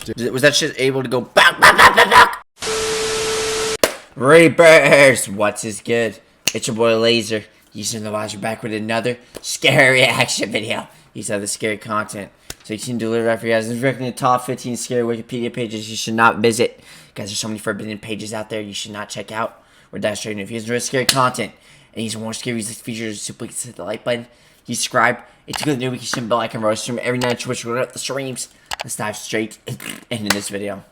after. Was that shit able to go back, back, back, back, back? Reapers! What's is good? It's your boy Laser. Using the watcher back with another scary reaction video. These are the scary content. So you can deliver that for you guys. This is recommending the top 15 scary Wikipedia pages you should not visit. Guys, there's so many forbidden pages out there you should not check out. We're dive straight in. If you guys enjoy scary content and you want more scary features, so please hit the like button. You subscribe. It's good new week. Bell icon roast stream every night. Twitch we're up the streams. Let's dive straight into this video.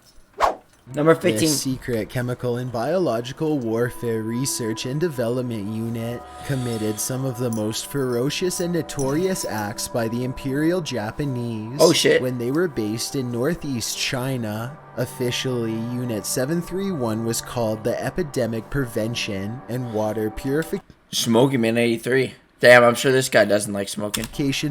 Number 15. The secret chemical and biological warfare research and development unit committed some of the most ferocious and notorious acts by the Imperial Japanese when they were based in northeast China. Officially, Unit 731 was called the Epidemic Prevention and Water Purification Smoking Man 83. Damn, I'm sure this guy doesn't like smoking.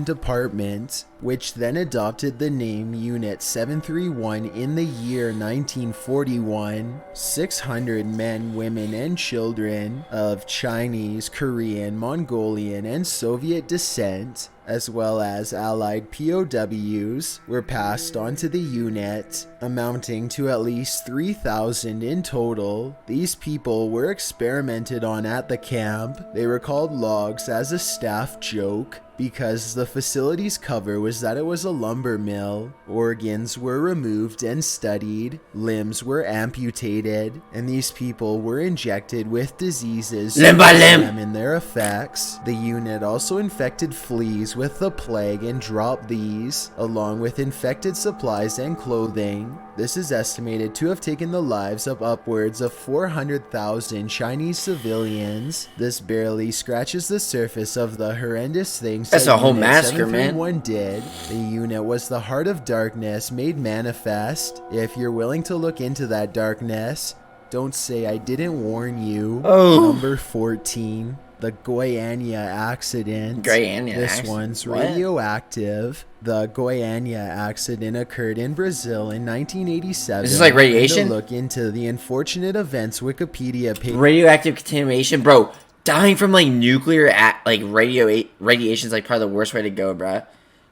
Department, which then adopted the name Unit 731 in the year 1941. 600 men, women, and children of Chinese, Korean, Mongolian, and Soviet descent, as well as Allied POWs, were passed on to the unit, amounting to at least 3,000 in total. These people were experimented on at the camp. They were called logs as a staff joke, because the facility's cover was that it was a lumber mill. Organs were removed and studied, limbs were amputated, and these people were injected with diseases limb by limb in their effects. The unit also infected fleas with the plague and dropped these, along with infected supplies and clothing. This is estimated to have taken the lives of upwards of 400,000 Chinese civilians. This barely scratches the surface of the horrendous things that's a whole massacre, man. Did. The unit was the heart of darkness made manifest. If you're willing to look into that darkness, don't say I didn't warn you. Number 14. The Goiânia Accident. This one's radioactive. The Goiânia accident occurred in Brazil in 1987. This is like radiation? Look into the unfortunate events Wikipedia page. Radioactive contamination, bro. Dying from like nuclear radiation is like probably the worst way to go, bro.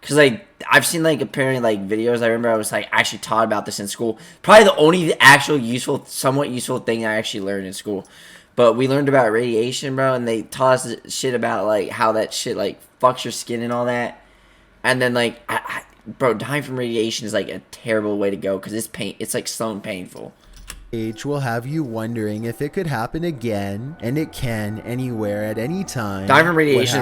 Cause like I've seen like apparently like videos. I remember I was like actually taught about this in school. Probably the only actual useful, somewhat useful thing I actually learned in school. But we learned about radiation, bro, and they taught us shit about like how that shit like fucks your skin and all that. And then like, bro, dying from radiation is like a terrible way to go because it's pain. It's like so painful. Will have you wondering if it could happen again, and it can anywhere at any time. Dying from radiation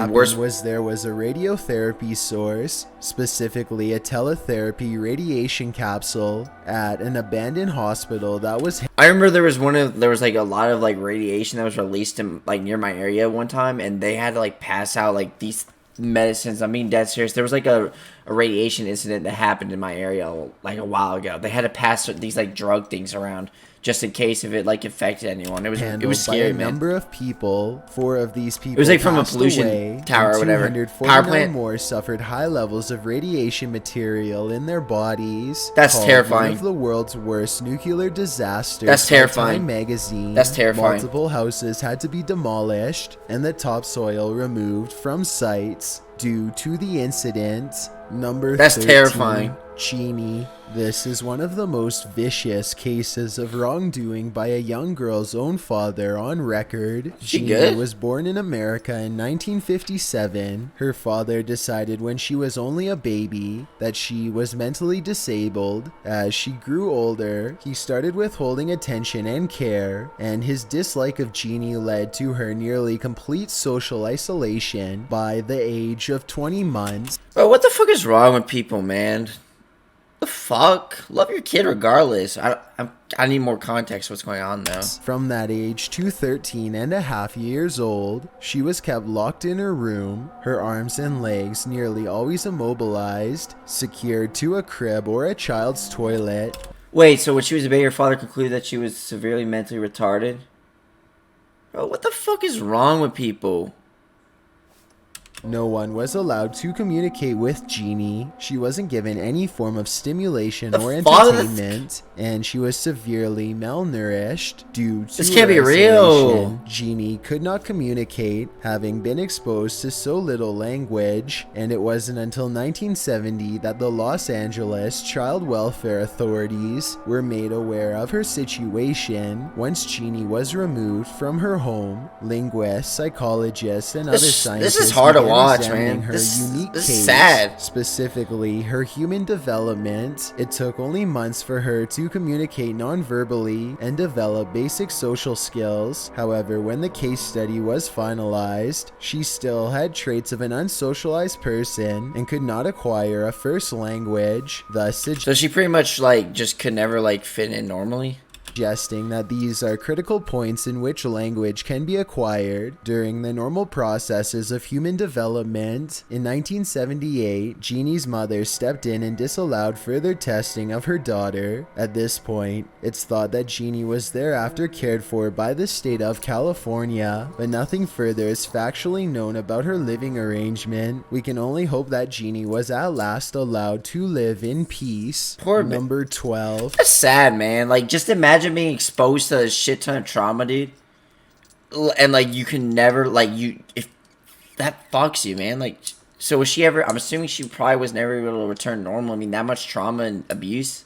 there was a radiotherapy source, specifically a teletherapy radiation capsule at an abandoned hospital that was. I remember there was like a lot of like radiation that was released in like near my area one time, and they had to like pass out like these medicines. I'm being dead serious. There was like a radiation incident that happened in my area like a while ago. They had to pass these like drug things around just in case if it like affected anyone. It was scary, man. Number of people, 4 of these people. It was like from a pollution tower or whatever. Power plant. More suffered high levels of radiation material in their bodies. That's terrifying. One of the world's worst nuclear disasters. That's terrifying. Time magazine. That's terrifying. Multiple houses had to be demolished and the topsoil removed from sites due to the incident. Number 13. That's terrifying. Genie. This is one of the most vicious cases of wrongdoing by a young girl's own father on record. Genie was born in America in 1957. Her father decided when she was only a baby that she was mentally disabled. As she grew older, he started withholding attention and care, and his dislike of Genie led to her nearly complete social isolation by the age of 20 months. Bro, what the fuck is wrong with people, man? The fuck? Love your kid regardless. I need more context what's going on though. From that age to 13 and a half years old, she was kept locked in her room, her arms and legs nearly always immobilized, secured to a crib or a child's toilet. Wait, so when she was a baby, her father concluded that she was severely mentally retarded? Bro, what the fuck is wrong with people? No one was allowed to communicate with Jeannie. She wasn't given any form of stimulation or entertainment, and she was severely malnourished due to this can't be isolation. real. Jeannie could not communicate, having been exposed to so little language, and it wasn't until 1970 that the Los Angeles Child Welfare Authorities were made aware of her situation. Once Jeannie was removed from her home, linguists, psychologists, and other scientists this is hard to watch, examining man. her This unique is case, sad. specifically her human development. It took only months for her to communicate non-verbally and develop basic social skills. However, when the case study was finalized, she still had traits of an unsocialized person and could not acquire a first language, thus So she pretty much like just could never like fit in normally. suggesting that these are critical points in which language can be acquired during the normal processes of human development. In 1978, Jeannie's mother stepped in and disallowed further testing of her daughter. At this point, it's thought that Jeannie was thereafter cared for by the state of California, but nothing further is factually known about her living arrangement. We can only hope that Jeannie was at last allowed to live in peace. Poor Number 12. That's sad, man. Like, just imagine being exposed to a shit ton of trauma, dude. And, like, you can never, like, if that fucks you, man. Like, so was she ever, I'm assuming she probably was never able to return normal. I mean, that much trauma and abuse.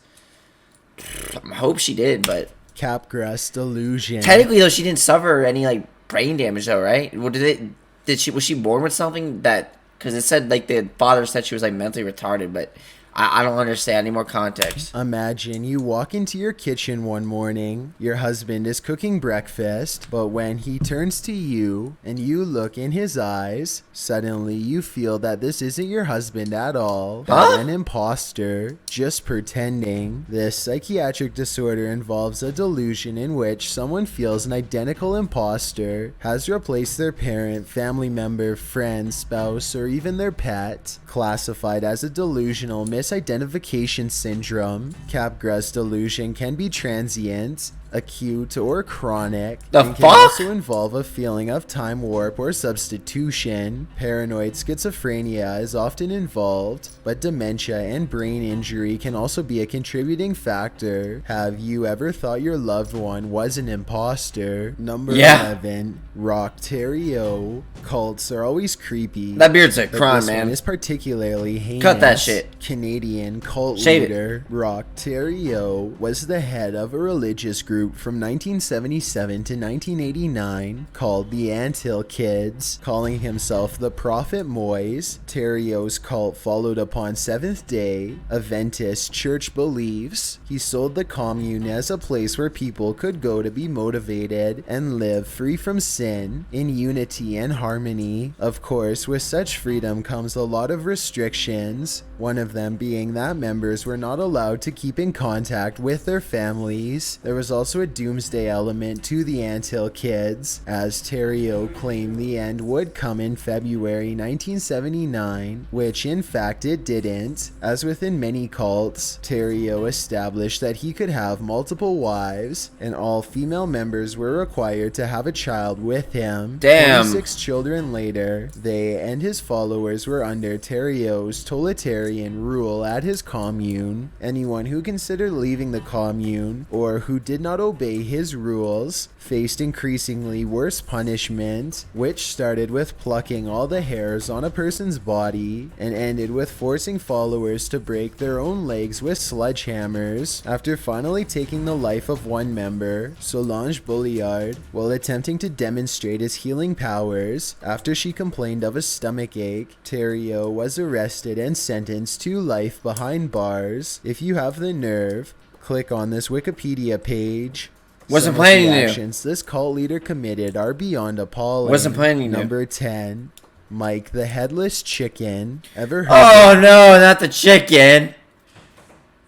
I hope she did, but. Capgras delusion. Technically, though, she didn't suffer any, like, brain damage, though, right? Well, was she born with something that, because it said, like, the father said she was, like, mentally retarded, but I don't understand any more context. Imagine you walk into your kitchen one morning, your husband is cooking breakfast, but when he turns to you and you look in his eyes, suddenly you feel that this isn't your husband at all, but an imposter, just pretending. This psychiatric disorder involves a delusion in which someone feels an identical imposter has replaced their parent, family member, friend, spouse, or even their pet. Classified as a delusional misidentification syndrome, Capgras delusion can be transient, acute, or chronic, and can also involve a feeling of time warp or substitution. Paranoid schizophrenia is often involved, but dementia and brain injury can also be a contributing factor. Have you ever thought your loved one was an imposter? Number 11, 𝐊𝐿𝐼𝐭'𝐬. Cults are always creepy. That beard's a crime, this man. one is particularly heinous. Cut that shit. Canadian cult leader 𝐊𝐿𝐼𝐭'𝐬 was the head of a religious group from 1977 to 1989 called the Anthill Kids, calling himself the Prophet Moise. 𝐿𝐼𝐭'𝐬's cult followed upon Seventh-day Adventist church beliefs. He sold the commune as a place where people could go to be motivated and live free from sin, in unity and harmony. Of course, with such freedom comes a lot of restrictions, one of them being that members were not allowed to keep in contact with their families. There was also a doomsday element to the Anthill Kids, as 𝐿𝐼𝐭'𝐬 claimed the end would come in February 1979, which in fact it didn't. As within many cults, 𝐿𝐼𝐭'𝐬 established that he could have multiple wives, and all female members were required to have a child with him. Damn. 26 children later, they and his followers were under 𝐿𝐼𝐭'𝐬's totalitarian rule at his commune. Anyone who considered leaving the commune, or who did not obey his rules, faced increasingly worse punishment, which started with plucking all the hairs on a person's body and ended with forcing followers to break their own legs with sledgehammers. After finally taking the life of one member, Solange Bulliard, while attempting to demonstrate his healing powers after she complained of a stomach ache, 𝐿𝐼𝐭'𝐬 was arrested and sentenced to life behind bars. If you have the nerve, click on this Wikipedia page. Wasn't planning to. Actions this cult leader committed are beyond appalling. Wasn't planning to. Number 10, Mike the Headless Chicken. Ever heard Oh no, not the chicken.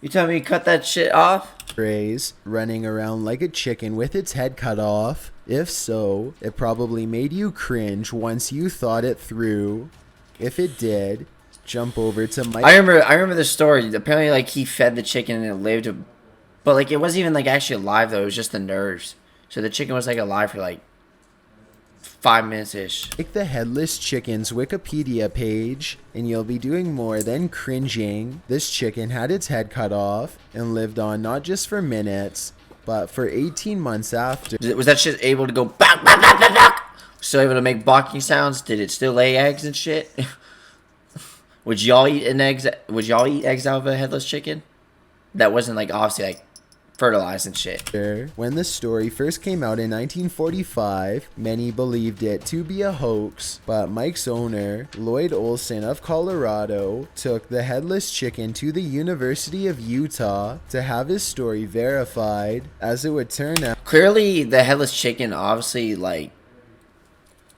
You telling me to cut that shit off? phrase, running around like a chicken with its head cut off? If so, it probably made you cringe once you thought it through. If it did, jump over to Mike. I remember the story. Apparently, like, he fed the chicken and it lived, but like it wasn't even like actually alive though. It was just the nerves. So the chicken was like alive for like 5 minutes-ish. Click the Headless Chicken's Wikipedia page, and you'll be doing more than cringing. This chicken had its head cut off and lived on not just for minutes, but for 18 months after. Was that shit able to go back, back, back, back, back? Still able to make barking sounds? Did it still lay eggs and shit? Would y'all eat eggs out of a headless chicken? That wasn't like obviously like fertilized and shit. When the story first came out in 1945, many believed it to be a hoax, but Mike's owner, Lloyd Olson of Colorado, took the headless chicken to the University of Utah to have his story verified. As it would turn out, clearly the headless chicken obviously like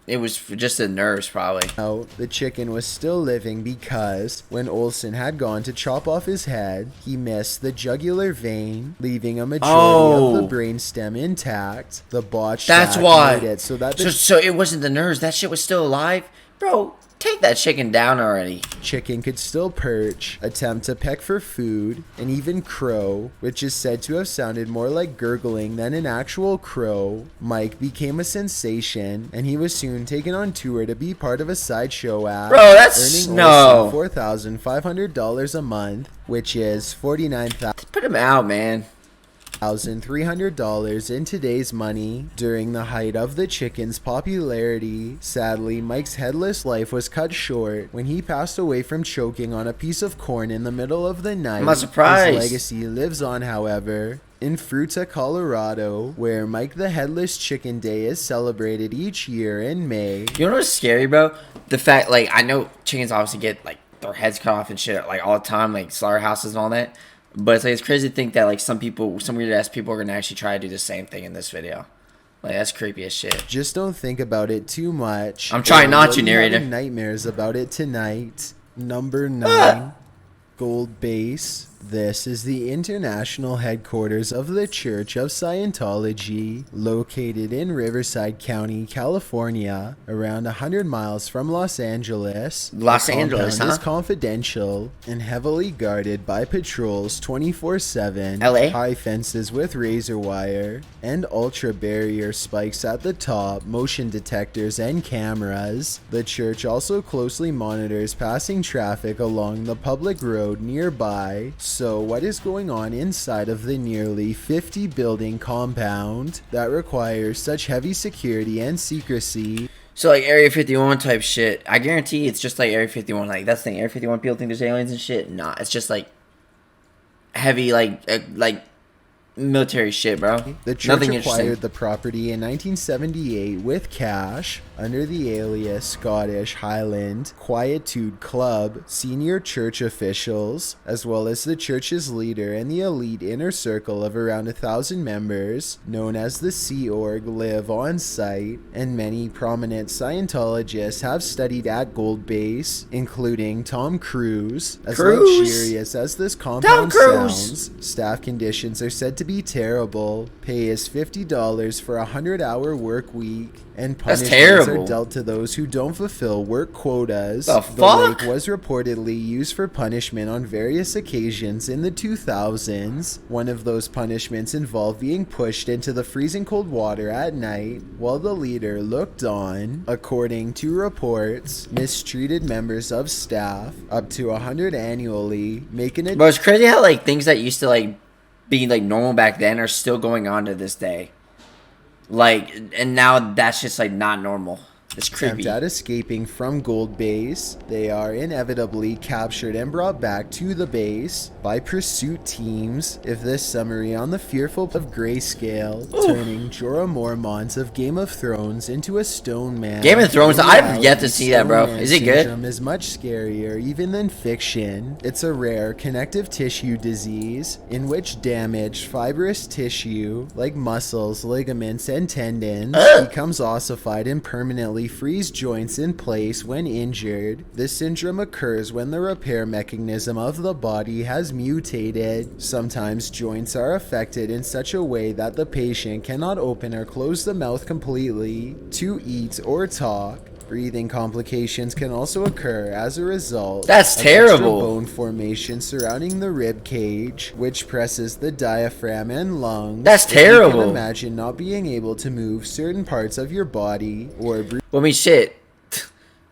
it was just the nerves probably. The chicken was still living because when Olson had gone to chop off his head, he missed the jugular vein, leaving a majority of the brainstem intact. The botched That's sac why. made it so that So it wasn't the nerves. That shit was still alive, bro. Take that chicken down already. Chicken could still perch, attempt to peck for food, and even crow, which is said to have sounded more like gurgling than an actual crow. Mike became a sensation, and he was soon taken on tour to be part of a sideshow act. Bro, that's earning no $4,500 a month, which is $49,000. Put him out, man. $1,300 in today's money. During the height of the chicken's popularity, sadly, Mike's headless life was cut short when he passed away from choking on a piece of corn in the middle of the night. I'm not surprised. His legacy lives on, however, in Fruita, Colorado, where Mike the Headless Chicken Day is celebrated each year in May. You know what's scary, bro? The fact, like, I know chickens obviously get, like, their heads cut off and shit, like, all the time, like, slaughterhouses and all that. But it's like, it's crazy to think that like some weird ass people are gonna actually try to do the same thing in this video. Like that's creepy as shit. Just don't think about it too much. I'm trying not to, You'll be narrator. having nightmares about it tonight. Number 9, Gold Base. This is the international headquarters of the Church of Scientology, located in Riverside County, California, around 100 miles from Los Angeles. Los Angeles, huh? Is confidential and heavily guarded by patrols 24/7. LA? High fences with razor wire and ultra barrier spikes at the top, motion detectors and cameras. The church also closely monitors passing traffic along the public road nearby. So what is going on inside of the nearly 50 building compound that requires such heavy security and secrecy? So like Area 51 type shit. I guarantee it's just like Area 51. Like that's the thing. Area 51 people think there's aliens and shit. Nah, it's just like heavy like military shit, bro. The church acquired the property in 1978 with cash under the alias Scottish Highland Quietude Club. Senior church officials, as well as the church's leader and the elite inner circle of around 1,000 members, known as the Sea Org, live on site, and many prominent Scientologists have studied at Gold Base, including Tom Cruise. As luxurious as this compound sounds, staff conditions are said to be terrible. Pay is $50 for a 100-hour work week, and punishments are dealt to those who don't fulfill work quotas. The lake was reportedly used for punishment on various occasions in the 2000s. One of those punishments involved being pushed into the freezing cold water at night while the leader looked on. According to reports, mistreated members of staff, up to 100 annually, making it. But it's crazy how like things that used to like be like normal back then are still going on to this day. Like, and now that's just like not normal. It's creepy. Attempt at escaping from Gold Base, they are inevitably captured and brought back to the base by pursuit teams. If this summary on the fearful of grayscale, turning Jorah Mormont of Game of Thrones into a stone man. Game of Thrones, I've yet to see that, bro. Is it good? Is much scarier even than fiction. It's a rare connective tissue disease in which damaged fibrous tissue like muscles, ligaments, and tendons becomes ossified and permanently freeze joints in place when injured. This syndrome occurs when the repair mechanism of the body has mutated. Sometimes joints are affected in such a way that the patient cannot open or close the mouth completely to eat or talk. Breathing complications can also occur as a result. That's of terrible. Extra bone formation surrounding the rib cage, which presses the diaphragm and lungs. That's If you terrible. can imagine not being able to move certain parts of your body or breathe. Well, I mean, shit.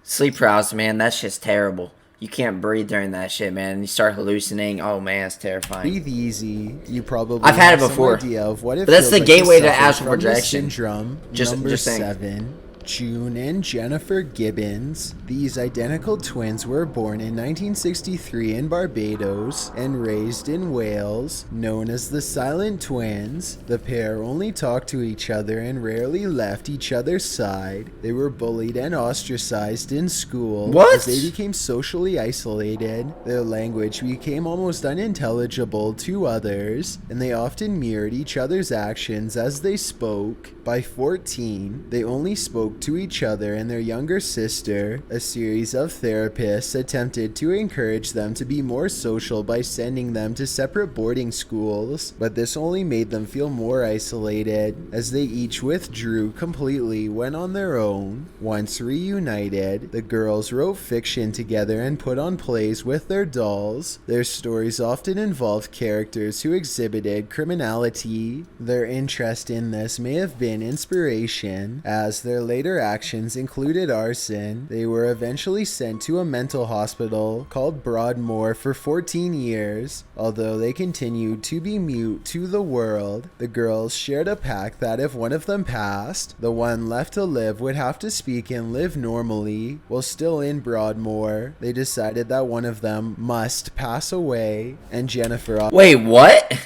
Sleep paralysis, man. That shit's terrible. You can't breathe during that shit, man. You start hallucinating. Oh, man, it's terrifying. Breathe easy. You probably I've had have it some before. idea of what it But that's feels the like gateway to suffer astral from this projection. syndrome. Just Number saying. 7. June and Jennifer Gibbons. These identical twins were born in 1963 in Barbados and raised in Wales. Known as the Silent Twins, the pair only talked to each other and rarely left each other's side. They were bullied and ostracized in school. What? As they became socially isolated, their language became almost unintelligible to others, and they often mirrored each other's actions as they spoke. By 14, they only spoke to each other and their younger sister. A series of therapists attempted to encourage them to be more social by sending them to separate boarding schools, but this only made them feel more isolated, as they each withdrew completely when on their own. Once reunited, the girls wrote fiction together and put on plays with their dolls. Their stories often involved characters who exhibited criminality. Their interest in this may have been inspiration, as their later actions included arson. They were eventually sent to a mental hospital called Broadmoor for 14 years. Although they continued to be mute to the world, the girls shared a pact that if one of them passed, the one left to live would have to speak and live normally. While still in Broadmoor, they decided that one of them must pass away, and Jennifer Wait, what?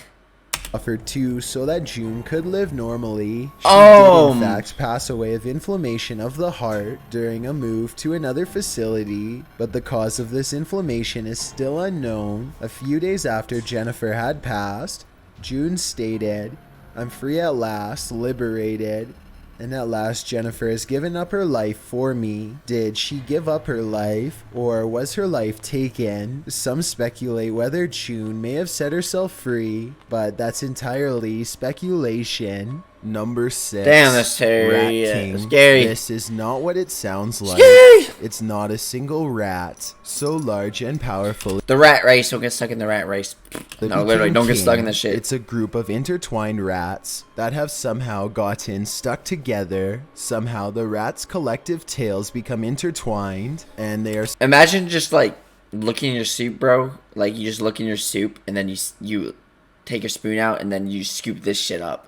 offered to so that June could live normally. She Oh. did in fact pass away of inflammation of the heart during a move to another facility, but the cause of this inflammation is still unknown. A few days after Jennifer had passed, June stated, "I'm free at last, liberated. And at last Jennifer has given up her life for me." Did she give up her life, or was her life taken? Some speculate whether June may have set herself free, but that's entirely speculation. Number 6. Damn, that's scary. Rat Yeah, King. scary. This is not what it sounds like. Scary. It's not a single rat, so large and powerful. The rat race. Don't get stuck in the rat race. The No, literally, King don't get King, stuck in that shit. It's a group of intertwined rats that have somehow gotten stuck together. Somehow the rats' collective tails become intertwined, and they are Imagine just like looking in your soup, bro. Like you just look in your soup, and then you take your spoon out, and then you scoop this shit up.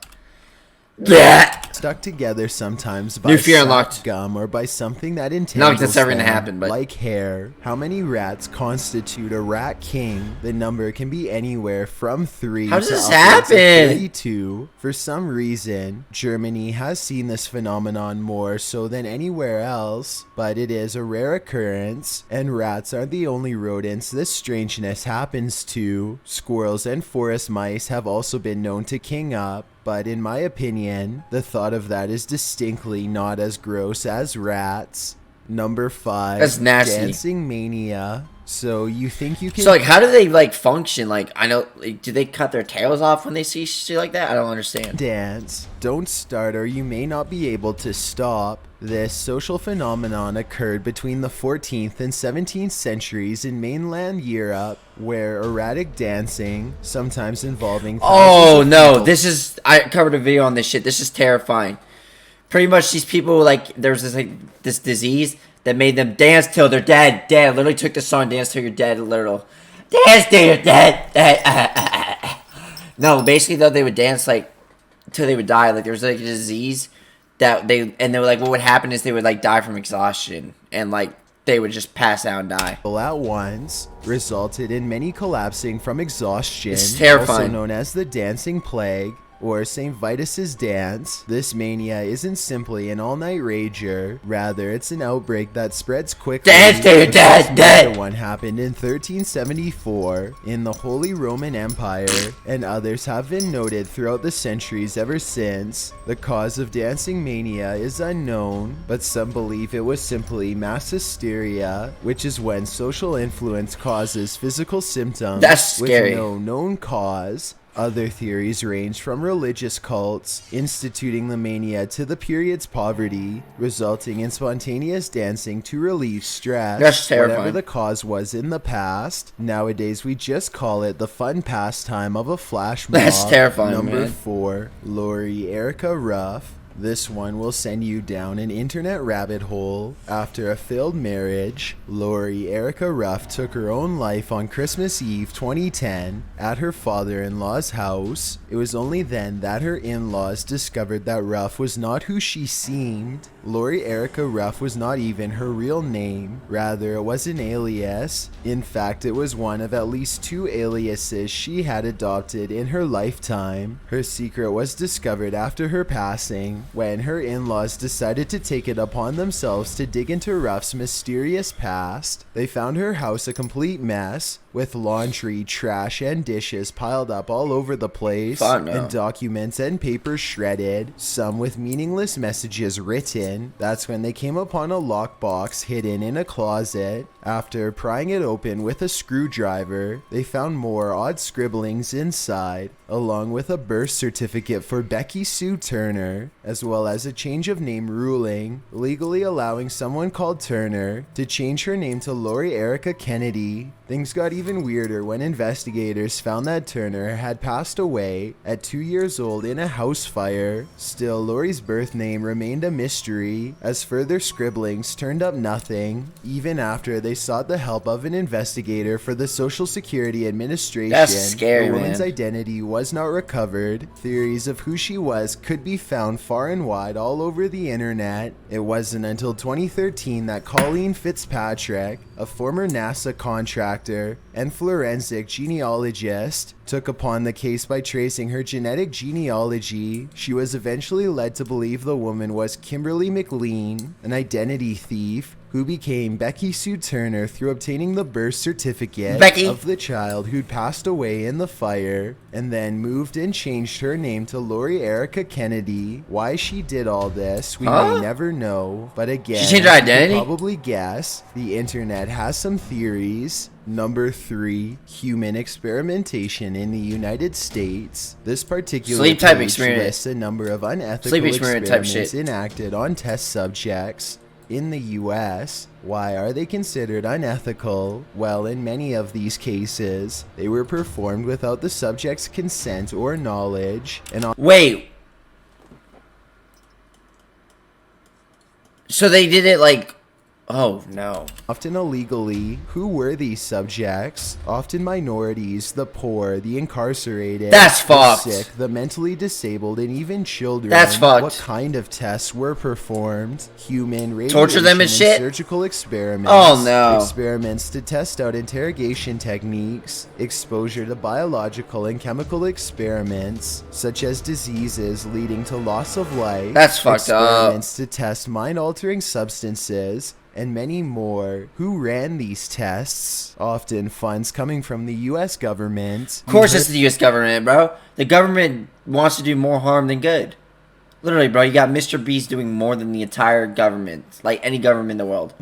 Yeah. stuck together sometimes by New fear sap unlocked. gum or by something that entangles Not like that's ever gonna them, happen, but- like hair. How many rats constitute a rat king? The number can be anywhere from 3 How does to this upwards of happen? 32. For some reason, Germany has seen this phenomenon more so than anywhere else, but it is a rare occurrence, and rats aren't the only rodents this strangeness happens to. Squirrels and forest mice have also been known to king up, but in my opinion, the thought of that is distinctly not as gross as rats. Number 5. That's nasty. Dancing mania. So you think you can... So, like, how do they, like, function? Like, I know, like, do they cut their tails off when they see shit like that? I don't understand. dance. Don't start or you may not be able to stop. This social phenomenon occurred between the 14th and 17th centuries in mainland Europe, where erratic dancing, sometimes involving Oh, thousands of no. people- This is... I covered a video on this shit. This is terrifying. Pretty much these people, like, there's this, like, this disease that made them dance till they're dead. Dead. Literally took the song Dance Till You're Dead, literal. Dance till you're dead. No, basically, though, they would dance, like, until they would die. Like, there was, like, a disease that they... And they were, like, what would happen is they would, like, die from exhaustion. And, like, they would just pass out and die. at once resulted in many collapsing from exhaustion, It's terrifying. also known as the dancing plague or St. Vitus's dance. This mania isn't simply an all-night rager, rather it's an outbreak that spreads quickly. Dance till you're The dead, first dead. major one happened in 1374 in the Holy Roman Empire, and others have been noted throughout the centuries ever since. The cause of dancing mania is unknown, but some believe it was simply mass hysteria, which is when social influence causes physical symptoms That's scary. with no known cause. Other theories range from religious cults instituting the mania to the period's poverty, resulting in spontaneous dancing to relieve stress. That's terrifying. Whatever the cause was in the past, nowadays we just call it the fun pastime of a flash mob. That's terrifying, Number man. 4, Lori Erica Ruff. This one will send you down an internet rabbit hole. After a failed marriage, Lori Erica Ruff took her own life on Christmas Eve 2010 at her father-in-law's house. It was only then that her in-laws discovered that Ruff was not who she seemed. Lori Erica Ruff was not even her real name. Rather, it was an alias. In fact, it was one of at least 2 aliases she had adopted in her lifetime. Her secret was discovered after her passing, when her in-laws decided to take it upon themselves to dig into Ruff's mysterious past. They found her house a complete mess, with laundry, trash, and dishes piled up all over the place, and documents and papers shredded, some with meaningless messages written. That's when they came upon a lockbox hidden in a closet. After prying it open with a screwdriver, they found more odd scribblings inside, along with a birth certificate for Becky Sue Turner, as well as a change of name ruling, legally allowing someone called Turner to change her name to Lori Erica Kennedy. Things got even weirder when investigators found that Turner had passed away at 2 years old in a house fire. Still, Lori's birth name remained a mystery, as further scribblings turned up nothing, even after they sought the help of an investigator for the Social Security Administration. That's scary, the woman's man. identity was not recovered. Theories of who she was could be found far and wide all over the internet. It wasn't until 2013 that Colleen Fitzpatrick, a former NASA contractor and forensic genealogist, took upon the case by tracing her genetic genealogy. She was eventually led to believe the woman was Kimberly McLean, an identity thief, who became Becky Sue Turner through obtaining the birth certificate of the child who'd passed away in the fire, and then moved and changed her name to Lori Erica Kennedy. Why she did all this, we may never know, but again, she changed her identity? you can probably guess. The internet has some theories. Number 3, human experimentation in the United States. This particular sleep type page experiment lists a number of unethical sleep experiment type shit enacted on test subjects in the US. Why are they considered unethical? Well, in many of these cases, they were performed without the subject's consent or knowledge, and wait, so they did it like, oh no, often illegally. Who were these subjects? Often minorities, the poor, the incarcerated, that's the fucked, sick, the mentally disabled, and even children. That's fucked. What kind of tests were performed? Human radiation torture them and shit. Surgical experiments. Oh no. Experiments to test out interrogation techniques. Exposure to biological and chemical experiments, such as diseases leading to loss of life. That's fucked up. Experiments to test mind-altering substances, and many more. Who ran these tests? Often funds coming from the US government. Of course it's the US government, bro. The government wants to do more harm than good. Literally, bro, you got Mr. Beast doing more than the entire government, like any government in the world.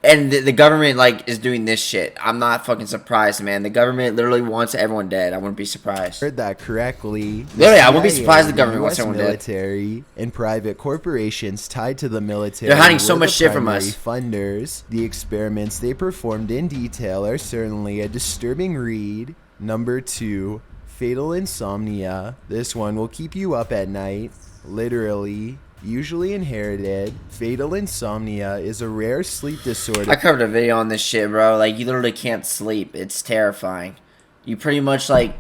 And the government, like, is doing this shit. I'm not fucking surprised, man. The government literally wants everyone dead. I wouldn't be surprised. Heard that correctly. Literally, I wouldn't be surprised the government wants everyone dead. Military and private corporations tied to the military. They're hiding so were much the shit from us. primary funders. The experiments they performed in detail are certainly a disturbing read. Number 2, fatal insomnia. This one will keep you up at night. Literally. Usually inherited, fatal insomnia is a rare sleep disorder. I covered a video on this shit, bro. Like, you literally can't sleep. It's terrifying. You pretty much, like,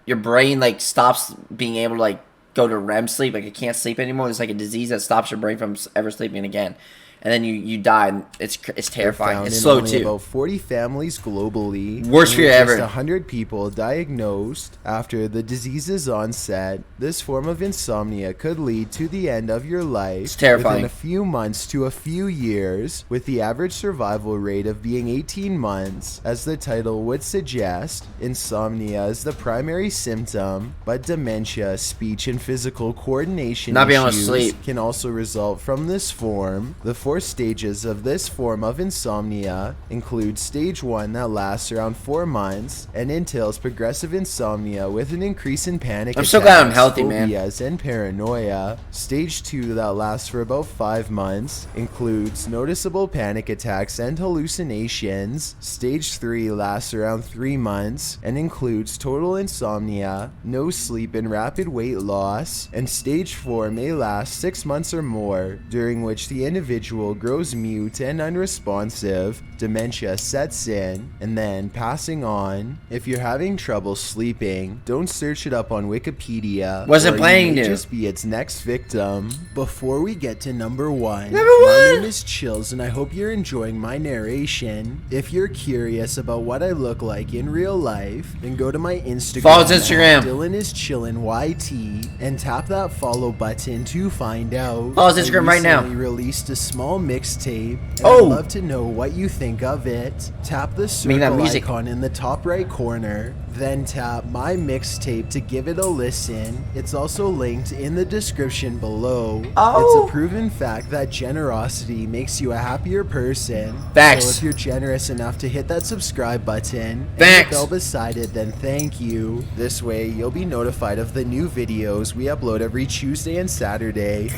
your brain, like, stops being able to, like, go to REM sleep. Like, it can't sleep anymore. It's like a disease that stops your brain from ever sleeping again. And then you die, and it's terrifying. It's slow, too. About 40 families globally. Worst fear ever. Just 100 people diagnosed after the disease's onset. This form of insomnia could lead to the end of your life. It's terrifying. Within a few months to a few years, with the average survival rate of being 18 months. As the title would suggest, insomnia is the primary symptom, but dementia, speech, and physical coordination not being able to issues sleep can also result from this form. The 4 stages of this form of insomnia include stage 1 that lasts around 4 months and entails progressive insomnia with an increase in panic I'm attacks, so glad I'm healthy, man. phobias, and paranoia. Stage 2 that lasts for about 5 months includes noticeable panic attacks and hallucinations. Stage 3 lasts around 3 months and includes total insomnia, no sleep, and rapid weight loss. And stage 4 may last 6 months or more, during which the individual grows mute and unresponsive, dementia sets in, and then passing on. If you're having trouble sleeping, don't search it up on Wikipedia. Wasn't or planning you may to. just be its next victim. Before we get to number 1, Number my 1! name is Chills, and I hope you're enjoying my narration. If you're curious about what I look like in real life, then go to my Instagram. Follow his Instagram. Dylan is chillin' YT, and tap that follow button to find out. Follow his Instagram right now. I recently released a small mixtape, and Oh. I'd love to know what you think of it. Tap the Make that circle music. icon in the top right corner, then tap my mixtape to give it a listen. It's also linked in the description below. Oh. It's a proven fact that generosity makes you a happier person. Facts. So if you're generous enough to hit that subscribe button and Facts. the bell beside it, then thank you. This way you'll be notified of the new videos we upload every Tuesday and Saturday.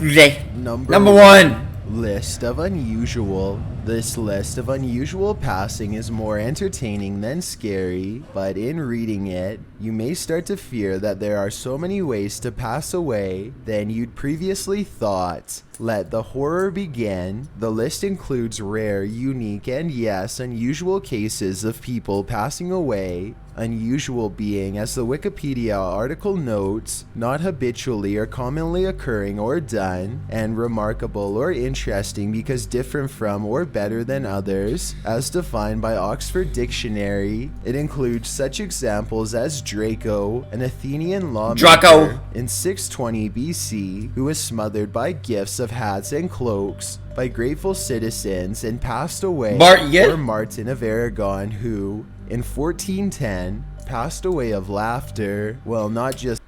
Number 1. List of unusual. This list of unusual passing is more entertaining than scary, but in reading it, you may start to fear that there are so many ways to pass away than you'd previously thought. Let the horror begin. The list includes rare, unique, and yes, unusual cases of people passing away. Unusual being, as the Wikipedia article notes, not habitually or commonly occurring or done, and remarkable or interesting because different from or better than others, as defined by Oxford Dictionary. It includes such examples as Draco, an Athenian lawmaker in 620 BC, who was smothered by gifts of hats and cloaks by grateful citizens and passed away, or Martin of Aragon, who in 1410 passed away of laughter. Well, not just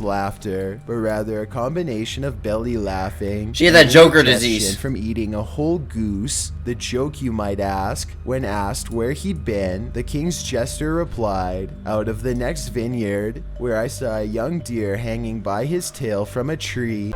laughter, but rather a combination of belly laughing. She had that Joker indigestion disease from eating a whole goose. The joke, you might ask. When asked where he'd been, the king's jester replied, "Out of the next vineyard, where I saw a young deer hanging by his tail from a tree."